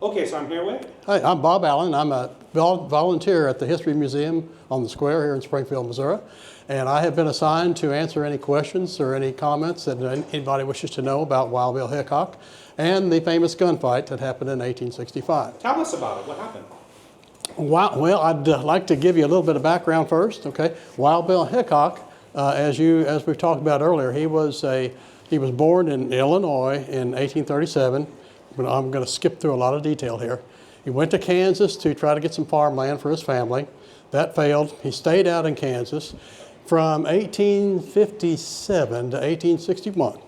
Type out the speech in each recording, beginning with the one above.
Okay, so I'm here with? Hi, I'm Bob Allen. I'm a volunteer at the History Museum on the square here in Springfield, Missouri. And I have been assigned to answer any questions or any comments that anybody wishes to know about Wild Bill Hickok and the famous gunfight that happened in 1865. Tell us about it. What happened? Well, I'd like to give you a little bit of background first. Okay, Wild Bill Hickok, as we've talked about earlier, he was born in Illinois in 1837. But I'm going to skip through a lot of detail here. He went to Kansas to try to get some farmland for his family. That failed. He stayed out in Kansas from 1857 to 1861.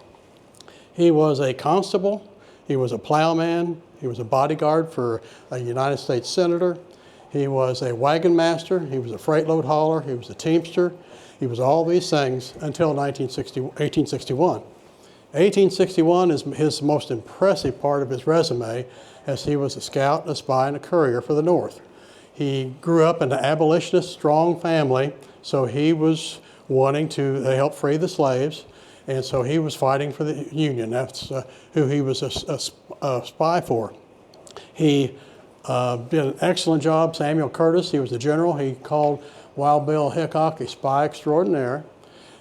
He was a constable. He was a plowman. He was a bodyguard for a United States senator. He was a wagon master. He was a freight load hauler. He was a teamster. He was all these things until 1861. 1861 is his most impressive part of his resume, as he was a scout, a spy, and a courier for the North. He grew up in an abolitionist, strong family, so he was wanting to help free the slaves, and so he was fighting for the Union. That's who he was a spy for. He did an excellent job. Samuel Curtis, he was the general. He called Wild Bill Hickok a spy extraordinaire.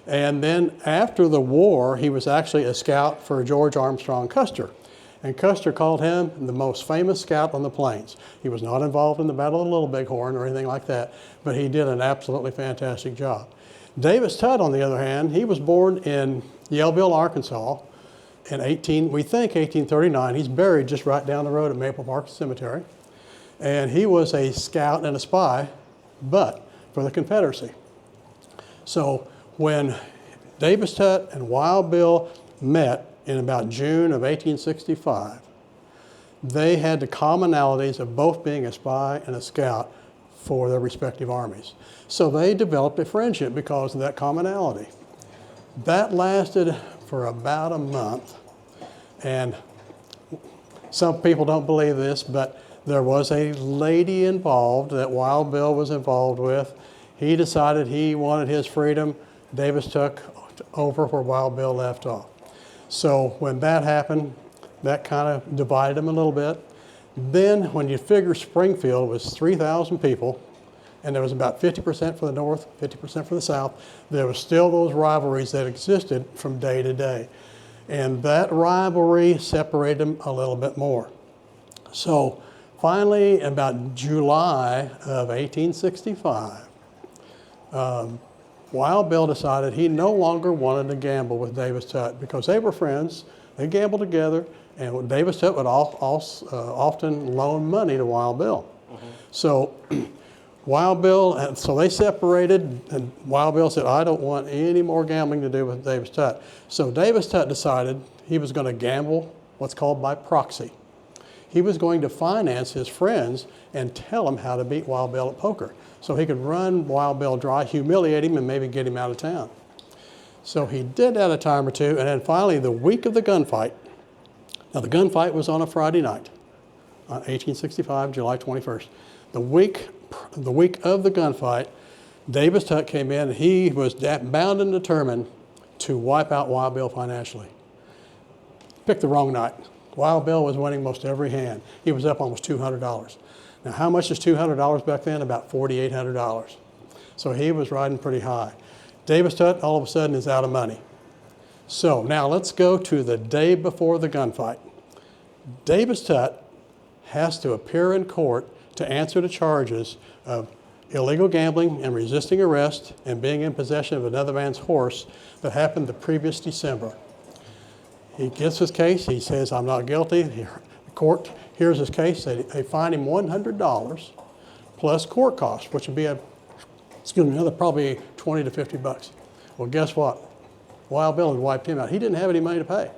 And then after the war, he was actually a scout for George Armstrong Custer. And Custer called him the most famous scout on the plains. He was not involved in the Battle of the Little Bighorn or anything like that, but he did an absolutely fantastic job. Davis Tutt, on the other hand, he was born in Yellville, Arkansas in we think 1839. He's buried just right down the road at Maple Park Cemetery. And he was a scout and a spy, but for the Confederacy. So when Davis Tutt and Wild Bill met in about June of 1865, they had the commonalities of both being a spy and a scout for their respective armies. So they developed a friendship because of that commonality. That lasted for about a month, and some people don't believe this, but there was a lady involved that Wild Bill was involved with. He decided he wanted his freedom. Davis took over where Wild Bill left off. So when that happened, that kind of divided them a little bit. Then when you figure Springfield was 3,000 people, and there was about 50% for the North, 50% for the South, there was still those rivalries that existed from day to day. And that rivalry separated them a little bit more. So finally, about July of 1865, Wild Bill decided he no longer wanted to gamble with Davis Tutt because they were friends. They gambled together, and Davis Tutt would often loan money to Wild Bill. Mm-hmm. So so they separated, and Wild Bill said, I don't want any more gambling to do with Davis Tutt. So Davis Tutt decided he was going to gamble what's called by proxy. He was going to finance his friends and tell them how to beat Wild Bill at poker, so he could run Wild Bill dry, humiliate him, and maybe get him out of town. So he did that a time or two, and then finally the week of the gunfight, now the gunfight was on a Friday night, on 1865, July 21st. The week of the gunfight, Davis Tutt came in, and he was bound and determined to wipe out Wild Bill financially. Picked the wrong night. Wild Bill was winning most every hand. He was up almost $200. Now, how much is $200 back then? About $4,800. So he was riding pretty high. Davis Tutt, all of a sudden, is out of money. So now let's go to the day before the gunfight. Davis Tutt has to appear in court to answer the charges of illegal gambling and resisting arrest and being in possession of another man's horse that happened the previous December. He gets his case. He says, I'm not guilty. The court hears his case. They fine him $100 plus court costs, which would be another probably 20 to 50 bucks. Well, guess what? Wild Bill had wiped him out. He didn't have any money to pay.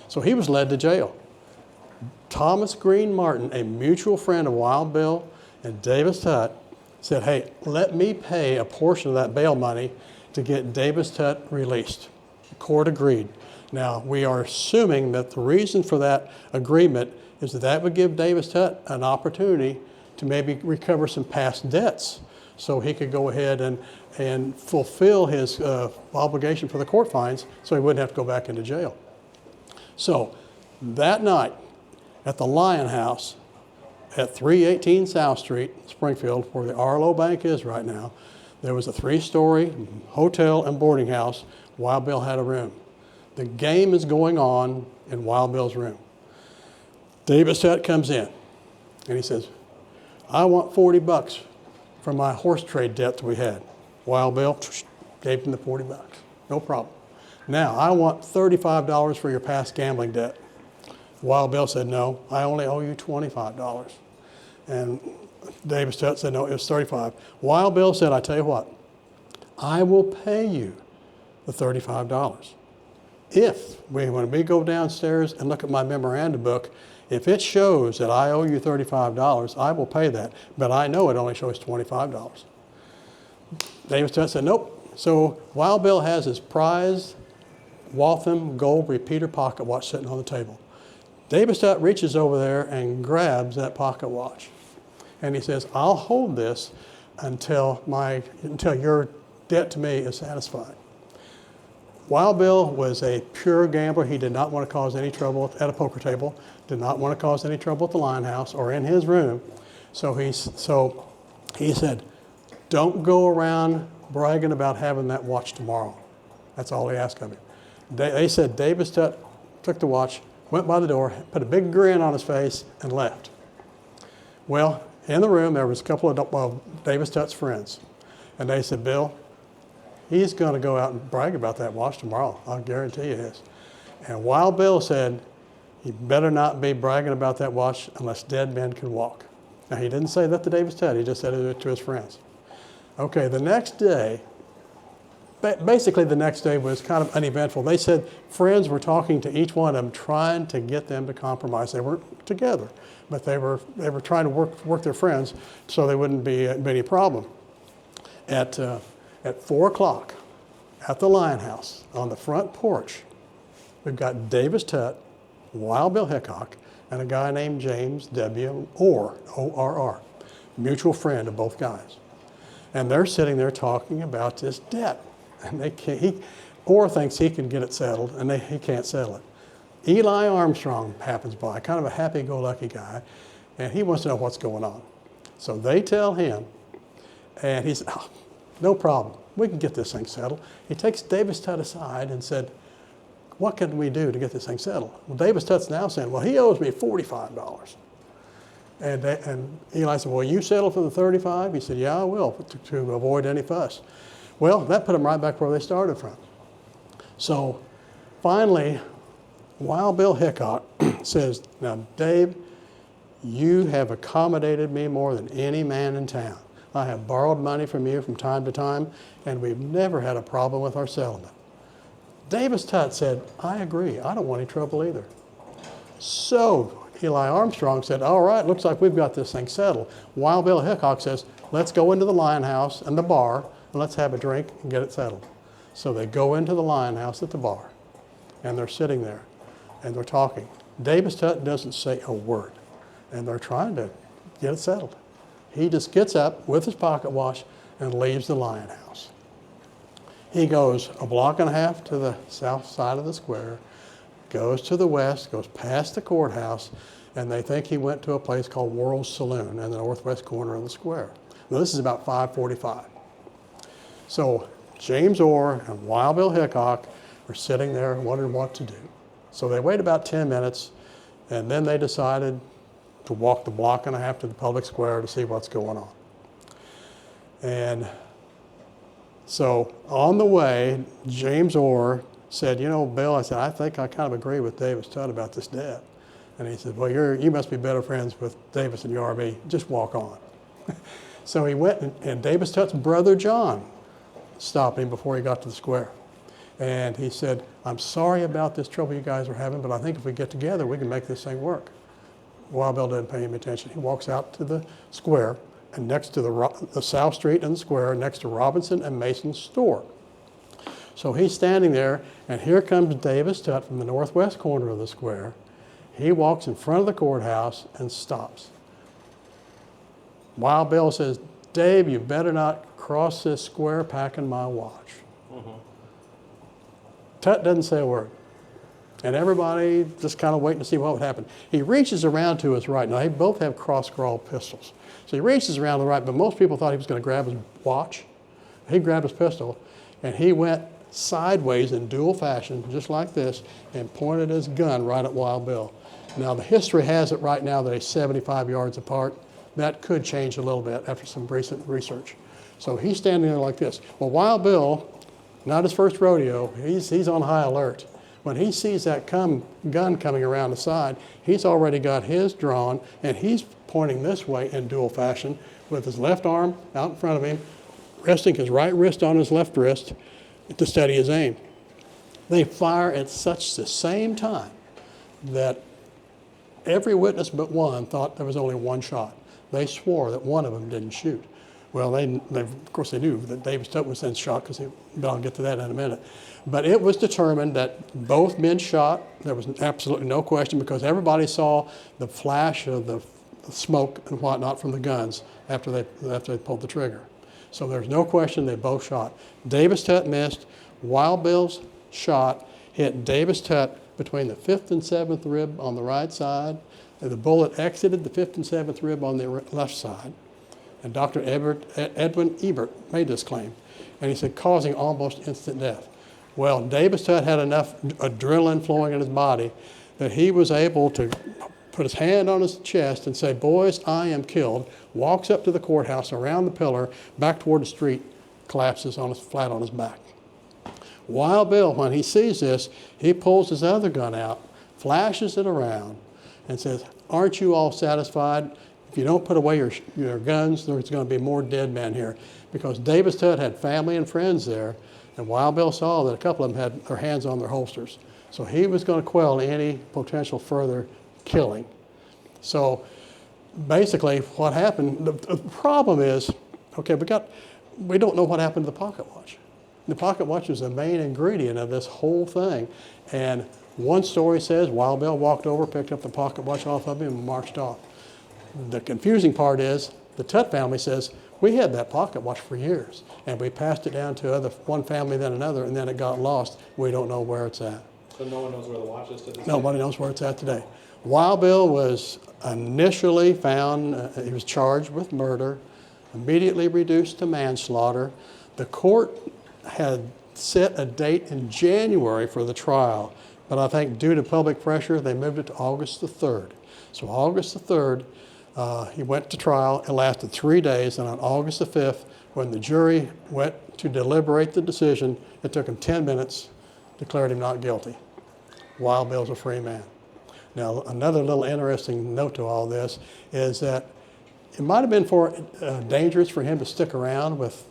So he was led to jail. Thomas Green Martin, a mutual friend of Wild Bill and Davis Tutt, said, hey, let me pay a portion of that bail money to get Davis Tutt released. The court agreed. Now, we are assuming that the reason for that agreement is that would give Davis Tutt an opportunity to maybe recover some past debts so he could go ahead and fulfill his obligation for the court fines so he wouldn't have to go back into jail. So that night at the Lion House, at 318 South Street, Springfield, where the Arlo Bank is right now, there was a 3-story hotel and boarding house. Wild Bill had a room. The game is going on in Wild Bill's room. Davis Tutt comes in, and he says, I want $40 for my horse trade debt that we had. Wild Bill gave him the $40. No problem. Now, I want $35 for your past gambling debt. Wild Bill said, no, I only owe you $25. And Davis Tutt said, no, it was $35. Wild Bill said, I tell you what, I will pay you the $35. When we go downstairs and look at my memorandum book, if it shows that I owe you $35, I will pay that. But I know it only shows $25. Davis Tutt said, nope. So Wild Bill has his prized Waltham gold repeater pocket watch sitting on the table. Davis Tutt reaches over there and grabs that pocket watch. And he says, I'll hold this until your debt to me is satisfied. Wild Bill was a pure gambler. He did not want to cause any trouble at a poker table, did not want to cause any trouble at the Lion House or in his room. So he said, don't go around bragging about having that watch tomorrow. That's all he asked of him. They said Davis Tutt took the watch, went by the door, put a big grin on his face, and left. Well, in the room, there was a couple of Davis Tutt's friends. And they said, Bill, he's going to go out and brag about that watch tomorrow. I'll guarantee you this. And Wild Bill said, he better not be bragging about that watch unless dead men can walk. Now, he didn't say that to Davis Tutt. He just said it to his friends. Okay, the next day, basically the next day was kind of uneventful. They said friends were talking to each one of them, trying to get them to compromise. They weren't together, but they were trying to work their friends so there wouldn't be any problem. At 4 o'clock at the Lion House on the front porch, we've got Davis Tutt, Wild Bill Hickok, and a guy named James W. Orr, O-R-R, mutual friend of both guys. And they're sitting there talking about this debt. And Orr thinks he can get it settled, and he can't settle it. Eli Armstrong happens by, kind of a happy-go-lucky guy, and he wants to know what's going on. So they tell him, and he said, oh, no problem. We can get this thing settled. He takes Davis Tutt aside and said, what can we do to get this thing settled? Well, Davis Tutt's now saying, well, he owes me $45. And Eli said, well, you settle for the $35? He said, yeah, I will, to avoid any fuss. Well, that put them right back where they started from. So finally, Wild Bill Hickok says, now, Dave, you have accommodated me more than any man in town. I have borrowed money from you from time to time, and we've never had a problem with our settlement. Davis Tutt said, I agree. I don't want any trouble either. So Eli Armstrong said, all right, looks like we've got this thing settled. Wild Bill Hickok says, let's go into the Lion House and the bar, and let's have a drink and get it settled. So they go into the Lion House at the bar, and they're sitting there, and they're talking. Davis Tutt doesn't say a word, and they're trying to get it settled. He just gets up with his pocket watch and leaves the Lion House. He goes a block and a half to the south side of the square, goes to the west, goes past the courthouse, and they think he went to a place called World's Saloon in the northwest corner of the square. Now, this is about 5:45. So James Orr and Wild Bill Hickok are sitting there wondering what to do. So they wait about 10 minutes, and then they decided to walk the block and a half to the public square to see what's going on. And so on the way, James Orr said, you know, Bill, I said, I think I kind of agree with Davis Tutt about this debt. And he said, well, you must be better friends with Davis than you are me. Just walk on. So he went, and Davis Tutt's brother John stopped him before he got to the square. And he said, I'm sorry about this trouble you guys are having, but I think if we get together, we can make this thing work. Wild Bill didn't pay him attention. He walks out to the square, and next to the South Street and the square, next to Robinson and Mason's store. So he's standing there, and here comes Davis Tutt from the northwest corner of the square. He walks in front of the courthouse and stops. Wild Bill says, Dave, you better not cross this square packing my watch. Mm-hmm. Tutt doesn't say a word. And everybody just kind of waiting to see what would happen. He reaches around to his right. Now, they both have cross-scroll pistols. So he reaches around to the right, but most people thought he was going to grab his watch. He grabbed his pistol, and he went sideways in dual fashion, just like this, and pointed his gun right at Wild Bill. Now, the history has it right now that he's 75 yards apart. That could change a little bit after some recent research. So he's standing there like this. Well, Wild Bill, not his first rodeo, he's on high alert. When he sees that gun coming around the side, he's already got his drawn, and he's pointing this way in dual fashion with his left arm out in front of him, resting his right wrist on his left wrist to steady his aim. They fire at such the same time that every witness but one thought there was only one shot. They swore that one of them didn't shoot. Well, of course they knew that Davis Tutt was then shot, but I'll get to that in a minute. But it was determined that both men shot. There was absolutely no question because everybody saw the flash of the smoke and whatnot from the guns after they pulled the trigger. So there's no question they both shot. Davis Tutt missed. Wild Bill's shot hit Davis Tutt between the 5th and 7th rib on the right side, and the bullet exited the 5th and 7th rib on the left side. And Dr. Edwin Ebert made this claim, and he said causing almost instant death. Well, Davis Tutt had enough adrenaline flowing in his body that he was able to put his hand on his chest and say, "Boys, I am killed," walks up to the courthouse, around the pillar, back toward the street, collapses flat on his back. Wild Bill, when he sees this, he pulls his other gun out, flashes it around, and says, "Aren't you all satisfied? If you don't put away your guns, there's going to be more dead men here." Because Davis Tutt had family and friends there, and Wild Bill saw that a couple of them had their hands on their holsters. So he was going to quell any potential further killing. So basically what happened, the problem is, okay, we don't know what happened to the pocket watch. The pocket watch was the main ingredient of this whole thing. And one story says Wild Bill walked over, picked up the pocket watch off of him, and marched off. The confusing part is the Tutt family says, "We had that pocket watch for years, and we passed it down to one family, then another, and then it got lost. We don't know where it's at." So no one knows where the watch is to this day? Nobody knows where it's at today. Wild Bill was initially found, he was charged with murder, immediately reduced to manslaughter. The court had set a date in January for the trial, but I think due to public pressure, they moved it to August the 3rd. So August the 3rd, he went to trial. It lasted 3 days, and on August the 5th, when the jury went to deliberate the decision, it took them 10 minutes, declared him not guilty. Wild Bill's a free man. Now, another little interesting note to all this is that it might have been dangerous for him to stick around with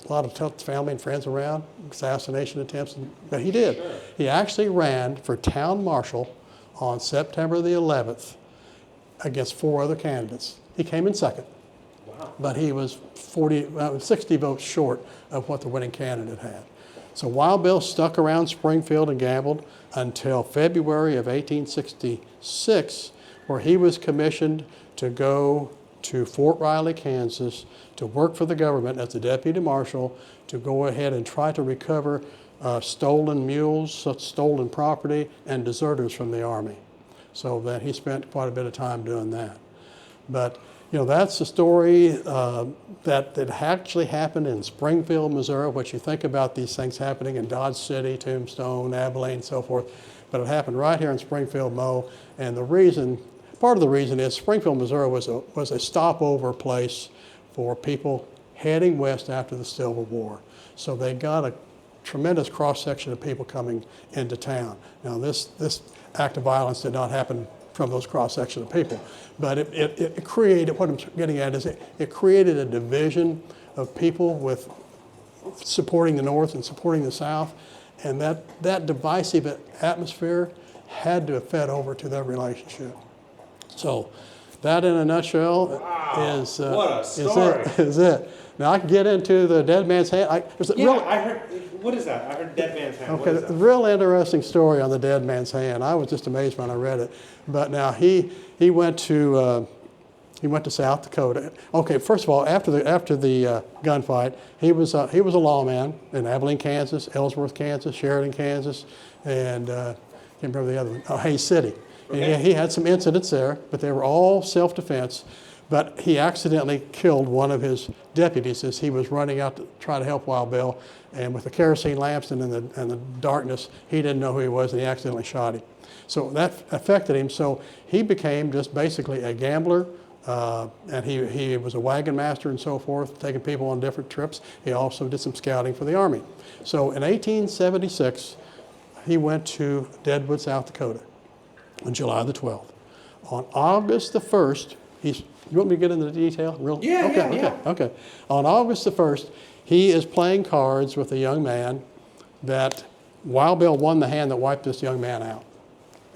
a lot of Tutt's family and friends around, assassination attempts, but he did. Sure. He actually ran for town marshal on September the 11th against 4 other candidates. He came in second. Wow. But he was 60 votes short of what the winning candidate had. So Wild Bill stuck around Springfield and gambled until February of 1866, where he was commissioned to go to Fort Riley, Kansas, to work for the government as a deputy marshal, to go ahead and try to recover stolen mules, stolen property, and deserters from the Army. So that he spent quite a bit of time doing that. But that's the story that actually happened in Springfield, Missouri, which you think about these things happening in Dodge City, Tombstone, Abilene, and so forth. But it happened right here in Springfield, Mo. And part of the reason is Springfield, Missouri was a stopover place for people heading west after the Civil War. So they got a tremendous cross-section of people coming into town. Now this act of violence did not happen from those cross-section of people, but it created, what I'm getting at is it created a division of people with supporting the North and supporting the South, and that divisive atmosphere had to have fed over to their relationship. So that in a nutshell is what a story. is it. Now I can get into the dead man's hand. I heard, what is that? I heard dead man's hand. Okay, a real interesting story on the dead man's hand. I was just amazed when I read it. But now he went to South Dakota. Okay, first of all, after the gunfight, he was a lawman in Abilene, Kansas, Ellsworth, Kansas, Sheridan, Kansas, and can't remember the other one. Oh, Hayes City. Okay. And he had some incidents there, but they were all self-defense. But he accidentally killed one of his deputies as he was running out to try to help Wild Bill. And with the kerosene lamps and in the darkness, he didn't know who he was, and he accidentally shot him. So that affected him. So he became just basically a gambler, and he was a wagon master and so forth, taking people on different trips. He also did some scouting for the Army. So in 1876, he went to Deadwood, South Dakota on July the 12th. On August the 1st, you want me to get into the detail? Okay. On August the 1st, he is playing cards with a young man that Wild Bill won the hand that wiped this young man out.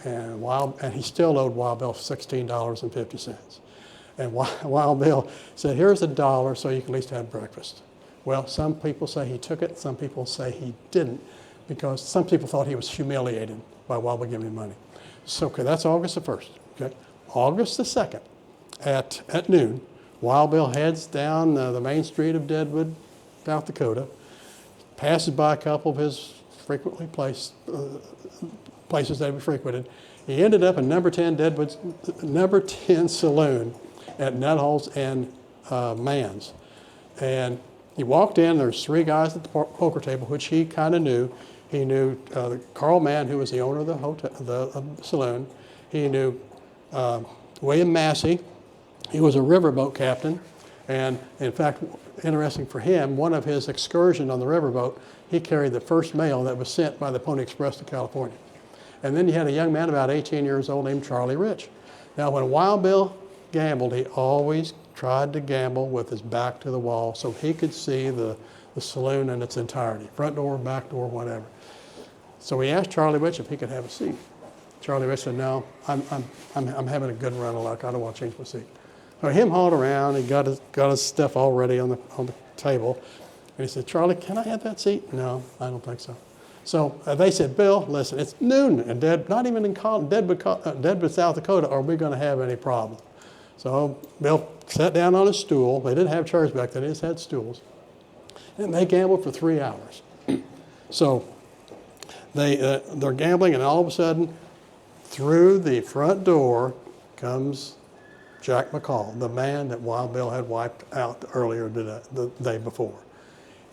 And he still owed Wild Bill $16.50. And Wild Bill said, here's $1 so you can at least have breakfast. Well, some people say he took it, some people say he didn't, because some people thought he was humiliated by Wild Bill giving him money. So, okay, that's August the 1st. Okay. August the 2nd, at noon, Wild Bill heads down the main street of Deadwood, South Dakota, passes by a couple of his frequently places that he frequented. He ended up in number 10 Deadwood's number 10 saloon at Nuttall's and Mann's. And he walked in, there's 3 guys at the poker table, which he kind of knew. He knew Carl Mann, who was the owner of the hotel, the saloon. He knew William Massey. He was a riverboat captain. And in fact, interesting for him, one of his excursions on the riverboat, he carried the first mail that was sent by the Pony Express to California. And then you had a young man about 18 years old named Charlie Rich. Now, when Wild Bill gambled, he always tried to gamble with his back to the wall so he could see the saloon in its entirety, front door, back door, whatever. So he asked Charlie Rich if he could have a seat. Charlie Rich said, no, I'm having a good run of luck. I don't want to change my seat. So him hauled around, he got his stuff all ready on the table. And he said, Charlie, can I have that seat? No, I don't think so. So they said, Bill, listen, it's noon, and not even in Deadwood, South Dakota, are we going to have any problem? So Bill sat down on his stool. They didn't have chairs back then, they just had stools. And they gambled for 3 hours. So they're gambling, and all of a sudden, through the front door comes Jack McCall, the man that Wild Bill had wiped out earlier the day before.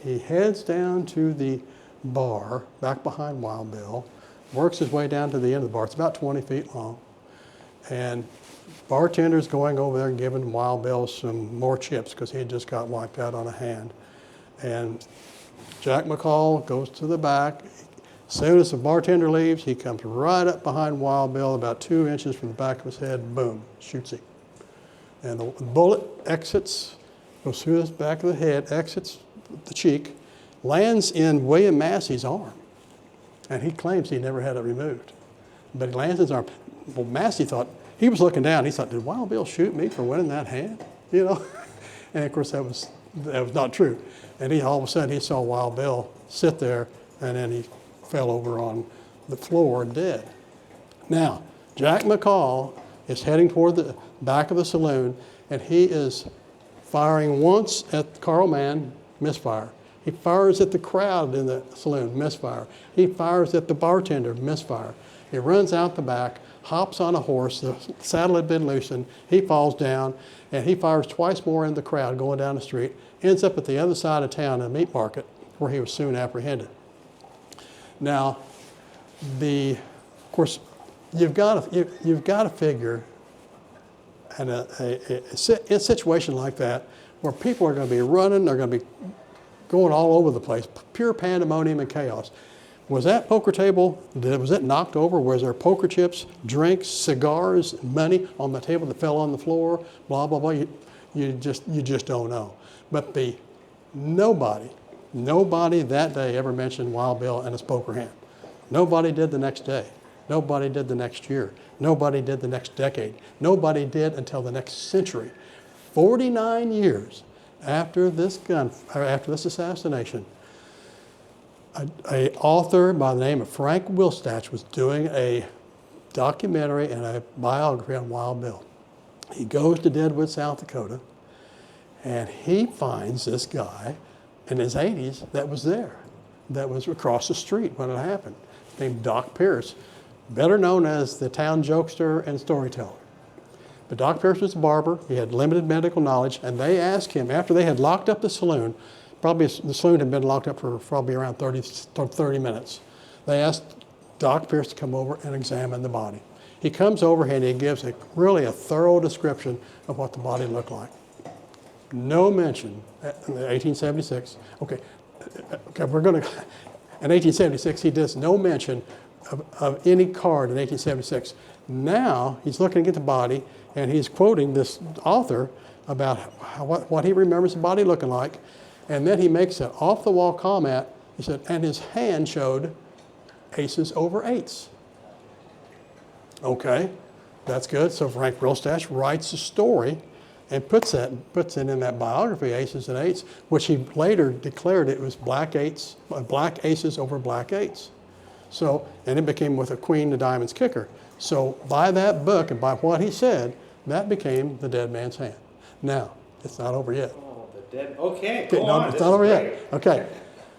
He heads down to the bar back behind Wild Bill, works his way down to the end of the bar. It's about 20 feet long. And bartender's going over there and giving Wild Bill some more chips because he had just got wiped out on a hand. And Jack McCall goes to the back. As soon as the bartender leaves, he comes right up behind Wild Bill, about 2 inches from the back of his head, boom, shoots him. And the bullet exits, goes through the back of the head, exits the cheek, lands in William Massey's arm. And he claims he never had it removed. But it lands in his arm. Well, Massey thought, he was looking down, he thought, did Wild Bill shoot me for winning that hand? You know? And of course that was not true. And all of a sudden he saw Wild Bill sit there, and then he fell over on the floor dead. Now, Jack McCall is heading toward the back of the saloon, and he is firing once at Carl Mann, misfire. He fires at the crowd in the saloon, misfire. He fires at the bartender, misfire. He runs out the back, hops on a horse, the saddle had been loosened, he falls down, and he fires twice more in the crowd going down the street, ends up at the other side of town in a meat market, where he was soon apprehended. Now, of course, you've got to figure in a situation like that where people are going to be running, they're going to be going all over the place, pure pandemonium and chaos. Was that poker table, was it knocked over? Was there poker chips, drinks, cigars, money on the table that fell on the floor, blah, blah, blah? You just don't know. But nobody that day ever mentioned Wild Bill and his poker hand. Nobody did the next day. Nobody did the next year. Nobody did the next decade. Nobody did until the next century. 49 years after this assassination, an author by the name of Frank Wilstach was doing a documentary and a biography on Wild Bill. He goes to Deadwood, South Dakota, and he finds this guy in his 80s that was there, that was across the street when it happened, named Doc Pierce. better known as the town jokester and storyteller. But Doc Pierce was a barber. He had limited medical knowledge, and they asked him, after they had locked up the saloon, probably the saloon had been locked up for probably around 30 minutes. They asked Doc Pierce to come over and examine the body. He comes over and he gives really a thorough description of what the body looked like. No mention in 1876. Okay, we're going to. In 1876, he does no mention of any card in 1876. Now he's looking at the body and he's quoting this author about what he remembers the body looking like, and then he makes an off-the-wall comment. He said, and his hand showed aces over eights. Okay, that's good. So Frank Realstash writes a story and puts it in that biography, Aces and Eights, which he later declared it was black aces over black eights. So, and it became with a queen, the diamonds kicker. So by that book and by what he said, that became the dead man's hand. Now, it's not over yet. Oh, the dead. Okay, go on. It's not over yet. Okay,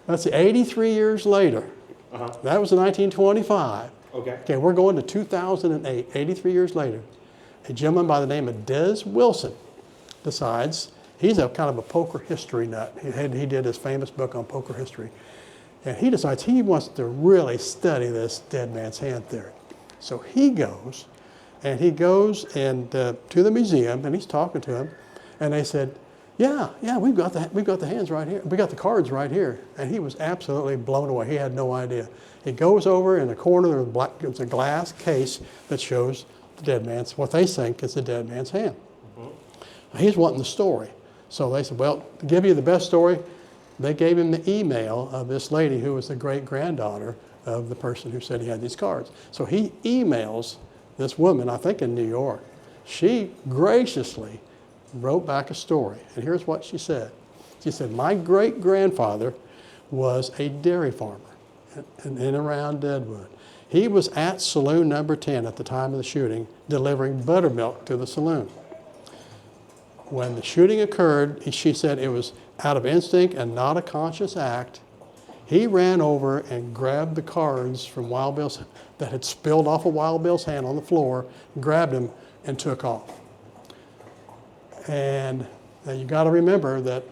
let's see. 83 years later. That was in 1925. Okay, we're going to 2008. 83 years later, a gentleman by the name of Des Wilson decides, he's a kind of a poker history nut. He did his famous book on poker history. And he decides he wants to really study this dead man's hand theory. So he goes and to the museum, and he's talking to him, and they said, yeah, we've got the hands right here. We got the cards right here. And he was absolutely blown away. He had no idea. He goes over in the corner, there's a glass case that shows the dead man's, what they think is the dead man's hand. He's wanting the story. So they said, well, to give you the best story, they gave him the email of this lady who was the great-granddaughter of the person who said he had these cards. So he emails this woman, I think in New York. She graciously wrote back a story. And here's what she said. She said, my great-grandfather was a dairy farmer in and around Deadwood. He was at saloon number 10 at the time of the shooting, delivering buttermilk to the saloon. When the shooting occurred, she said it was out of instinct and not a conscious act. He ran over and grabbed the cards from Wild Bill's that had spilled off of Wild Bill's hand on the floor, grabbed them, and took off. And you got to remember that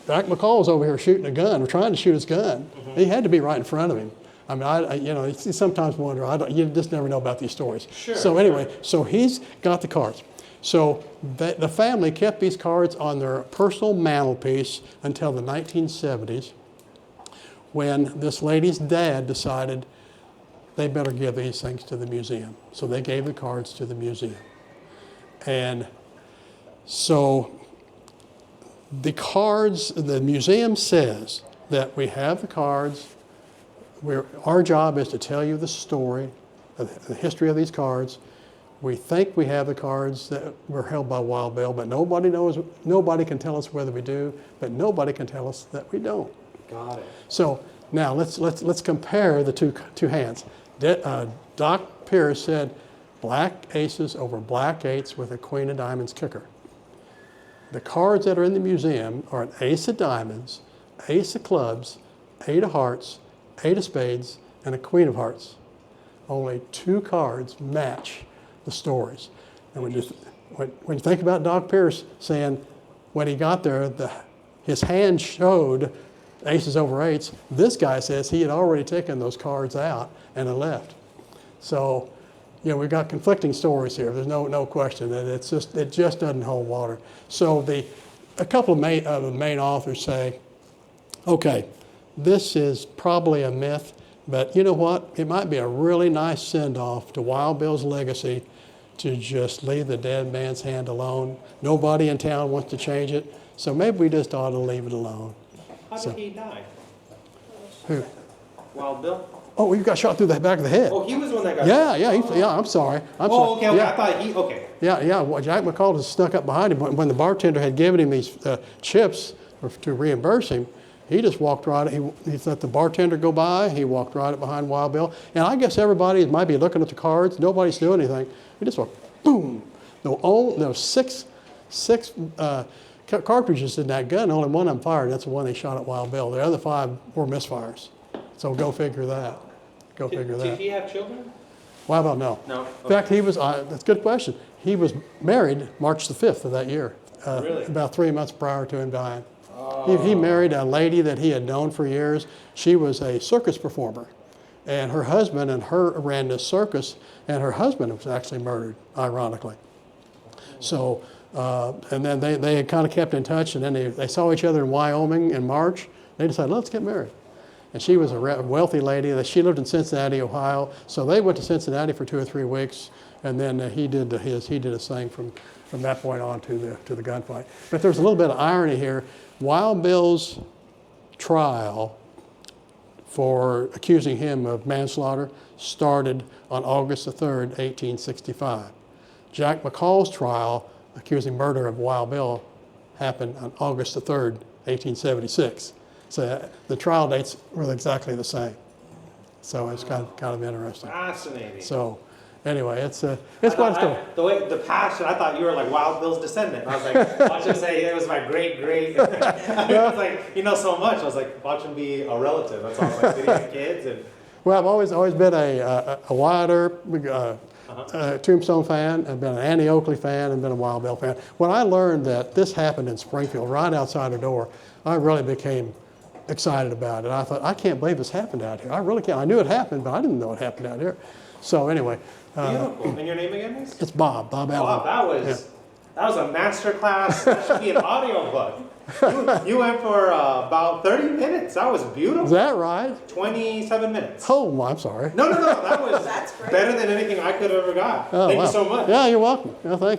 Jack McCall was over here shooting a gun, or trying to shoot his gun. He had to be right in front of him. I mean, you sometimes wonder, you just never know about these stories. Sure. So anyway, so he's got the cards. So the family kept these cards on their personal mantelpiece until the 1970s, when this lady's dad decided they better give these things to the museum. So they gave the cards to the museum. And so the cards, the museum says that we have the cards. Our job is to tell you the story, the history of these cards. We think we have the cards that were held by Wild Bill, but nobody knows. Nobody can tell us whether we do, but nobody can tell us that we don't. Got it. So now let's compare the two hands. Doc Pierce said black aces over black eights with a queen of diamonds kicker. The cards that are in the museum are an ace of diamonds, ace of clubs, eight of hearts, eight of spades, and a queen of hearts. Only two cards match the stories. And when you think about Doc Pierce saying when he got there, his hand showed aces over eights, this guy says he had already taken those cards out and had left. So, we've got conflicting stories here. There's no question that it just doesn't hold water. So a couple of the main authors say, okay, this is probably a myth, but you know what? It might be a really nice send-off to Wild Bill's legacy to just leave the dead man's hand alone. Nobody in town wants to change it, so maybe we just ought to leave it alone. How did he die? Who? Wild Bill? Oh, you got shot through the back of the head. Oh, he was the one that got Yeah, I'm sorry. Okay, yeah. I thought he, okay. Yeah, well, Jack McCall was stuck up behind him. When the bartender had given him these chips to reimburse him, he just walked right, he let the bartender go by, he walked right up behind Wild Bill. And I guess everybody might be looking at the cards, nobody's doing anything. He just went, boom. There were six cartridges in that gun, only one of them fired. That's the one they shot at Wild Bill. The other 5 were misfires. So go figure that. Did he have children? Wild Bill, no. No? In fact, he was, that's a good question. He was married March the 5th of that year. Really? About 3 months prior to him dying. He married a lady that he had known for years. She was a circus performer. And her husband and her ran this circus, and her husband was actually murdered, ironically. So, and then they had kind of kept in touch, and then they saw each other in Wyoming in March. They decided, let's get married. And she was a wealthy lady. She lived in Cincinnati, Ohio. So they went to Cincinnati for 2 or 3 weeks, and then he did his thing from that point on to the gunfight. But there's a little bit of irony here. Wild Bill's trial for accusing him of manslaughter started on August the 3rd, 1865. Jack McCall's trial accusing murder of Wild Bill happened on August the 3rd, 1876. So the trial dates were exactly the same. So it's kind of interesting. Fascinating. So anyway, it's what it's going. The passion, I thought you were like Wild Bill's descendant. I was like, watch him say it was my great. I was like, you know so much. I was like, watch him be a relative. That's all. Like, did he have kids? And Well, I've always been a Wyatt Earp, Tombstone fan, and been an Annie Oakley fan, and been a Wild Bill fan. When I learned that this happened in Springfield, right outside the door, I really became excited about it. I thought, I can't believe this happened out here. I really can't. I knew it happened, but I didn't know it happened out here. So anyway. beautiful. And your name again is? It's Bob Allen. Wow, that was a master class. That should be an audio book. You went for about 30 minutes. That was beautiful. Is that right? 27 minutes. Oh, I'm sorry. No. That was That's great. better than anything I could have ever got. Oh, Thank wow. you so much. Yeah, you're welcome. Yeah, thank you.